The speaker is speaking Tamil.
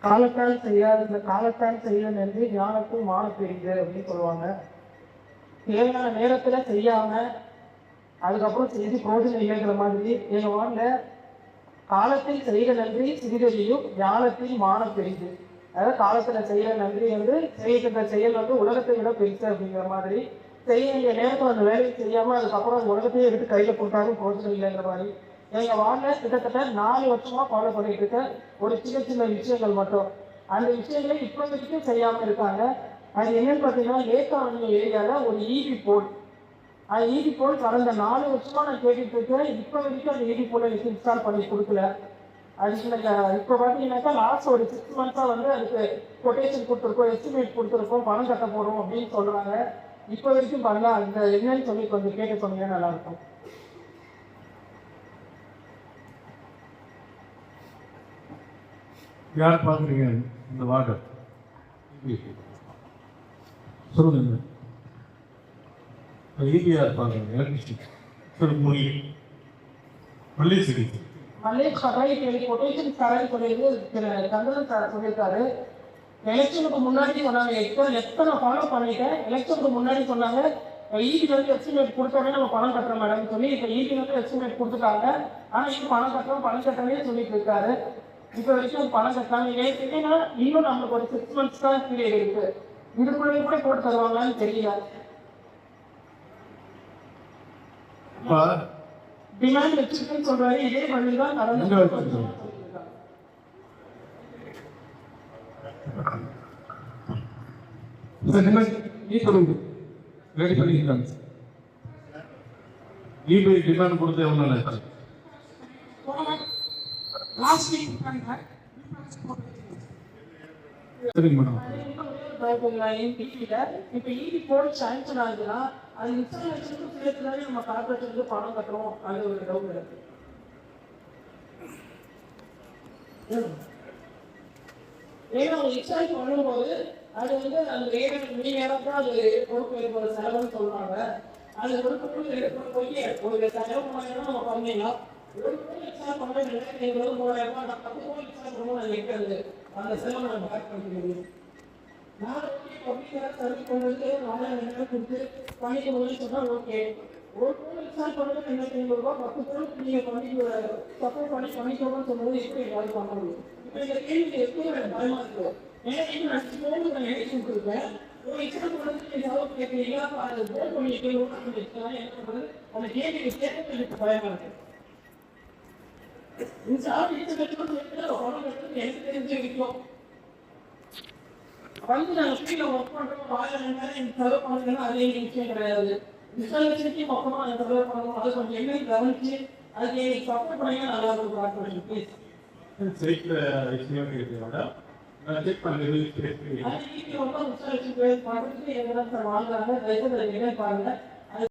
காலத்தால் செய்யாத இந்த காலத்தால் செய்ய நன்றி ஞானத்தும் மான பெரிது அப்படின்னு சொல்லுவாங்க. தேவையான நேரத்துல செய்யாம அதுக்கப்புறம் செஞ்சு பிரோஜனம் இல்லைங்கிற மாதிரி எங்க வாங்க காலத்தில் செய்கிற நன்றி சிறிதொழியும் ஞானத்தில் மான பெரிது. அதாவது காலத்துல செய்யற நன்றி வந்து செய்கின்ற செயல் வந்து உலகத்தை விட பெருசு அப்படிங்கிற மாதிரி செய்ய வேண்டிய நேரத்தில் அந்த வேலையை செய்யாம அதுக்கப்புறம் உலகத்தையே எடுத்து கையில கொடுத்தாலும் பிரோஜனம் இல்லைங்கிற மாதிரி எங்க வாழ்ல கிட்டத்தட்ட 4 வருஷமா ஃபாலோ பண்ணிட்டு இருக்க ஒரு சின்ன சின்ன விஷயங்கள் மட்டும். அந்த விஷயங்களை இப்போ வரைக்கும் செய்யாம இருக்காங்க. அது என்னன்னு பார்த்தீங்கன்னா லேக்கான ஏரியால ஒரு ஈபி போல். அந்த ஈபி போல் கடந்த 4 வருஷமா நான் கேட்டுட்டு இருக்கேன். இப்போ வரைக்கும் அந்த ஈபி போல எனக்கு இன்ஸ்டால் பண்ணி கொடுக்கல. அதுக்கு இப்போ பார்த்தீங்கன்னாக்கா லாஸ்ட் ஒரு 6 months வந்து அதுக்கு கொட்டேஷன் கொடுத்துருக்கோம், எஸ்டிமேட் கொடுத்துருக்கோம், பணம் கட்ட போறோம் அப்படின்னு சொல்றாங்க. இப்போ வரைக்கும் பண்ணல. அந்த என்னன்னு சொல்லி கொஞ்சம் கேட்டு சொன்னீங்கன்னா நல்லா இருக்கும். யார் பார்க்குறீங்க இந்த வார்டர் சொல்லுங்க. ஈபிஆர் பார்க்குறீங்க எலக்ட்ரிசிட்டி மல்லேஷ் கொட்டேஷன் தரேன்னு சொல்லியிருக்கு. கந்தன் சார் சொல்லியிருக்காரு. எலெக்ஷனுக்கு முன்னாடி சொன்னாங்க, எத்தனை ஃபாலோ பண்ணிட்டேன். எலெக்ஷனுக்கு முன்னாடி சொன்னாங்க ஈபி வந்து எஸ்டிமேட் கொடுத்தோடனே நம்ம பணம் கட்டுற மேடம் சொல்லி இப்போ ஈபி வந்து எஸ்டிமேட் கொடுத்துட்டாங்க. ஆனால் இப்போ பணம் கட்டுறோன்னே சொல்லிட்டு இருக்காரு. இப்போ வரைக்கும் பணம் கட்டலாம். ஏன்னா இன்னும் நம்மளுக்கு ஒரு 6 months தான் பீரியட் இருக்கு. இதுக்குள்ளே கூட போட்டு தருவாங்களான்னு தெரியல. டிமாண்ட் வச்சிருக்குன்னு சொல்றாரு. இதே பதில் தான் நடந்து ரெடி பண்ணிக்கிறாங்க. ஈபி டிமாண்ட் கொடுத்து எவ்வளோ நாள் லாஸ்ட் வீக் சரிங்க மேடம். இப்போ ஈபி போர்டு சாங்ஷன் ஆகுதுன்னா அது இன்ஸ்டாலேஷனுக்கு சேர்த்துதானே நம்ம கார்பரேஷனுக்கு பணம் கட்டுறோம். அது ஒரு டவுட் இருக்கு. ஏன்னா அவங்க இன்ஸ்டால் பண்ணும்போது அது வந்து அந்த மணி நேரம் தான் அது பொறுப்பு செலவுன்னு சொல்றாங்க. அது ஒரு போய் ஒரு செலவு பண்ணணும் நம்ம பண்ணிடலாம். ஒரு இன்ஸ்டால் பண்ணுறது 3000 ரூபாய் 10 கோடி இன்ஸ்டால் பண்ணணும். அது வைக்கிறது அந்த செலவு நம்ம பேக் பண்ணிக்க முடியும். நான் பப்ளிக்காக சர்வீஸ் பண்ணுறது 4000 கொடுத்து பண்ணிக்கணும்னு சொன்னால் ஓகே. ஒரு கோடி இன்ஸ்டால் பண்ணுறது 2500 ரூபா 10 கோடி நீங்கள் சப்போர்ட் பண்ணிக்கணும்னு சொன்னது எப்படி எதாவது பண்ண முடியும். இப்போ இந்த கேள்வி எப்படி பயமா இருக்கு. ஏன்னா இன்னும் நான் நான் எழுதி கொடுத்துருக்கேன். ஒரு எக்ஸாம்பிள் வந்து நீங்கள் சவால் கேட்குறீங்களா அதை போட் பண்ணி என்ன பண்ணுறது அந்த கேள்விக்கு கேட்கறதுக்கு பயமா இருக்கு. இந்த சார் எனக்கு தெரிஞ்சு வைக்கும் வந்து நாங்கள் ஃபீல்டில் ஒர்க் பண்ணுறோம். 1000 சர்வ் பண்ணுறதுன்னா அதே விஷயம் கிடையாது. இன்ஸ்டாலேஷனுக்கு மொத்தமாக அதை சர்வ் பண்ணணும். அதை கொஞ்சம் என்ன கவனிச்சு அதுக்கு சப்போர்ட் பண்ணீங்கன்னா நல்லா இருக்கும். கார்பரேஷன் ப்ளீஸ் சைட்டில் விஷயம் கேட்குறீங்களா செக் பண்ணுறது இன்ஸ்டாலேஷன் பண்ணுறதுக்கு எங்கே தான் சார் வாங்குறாங்க. தயவுசெய்து பாருங்கள்.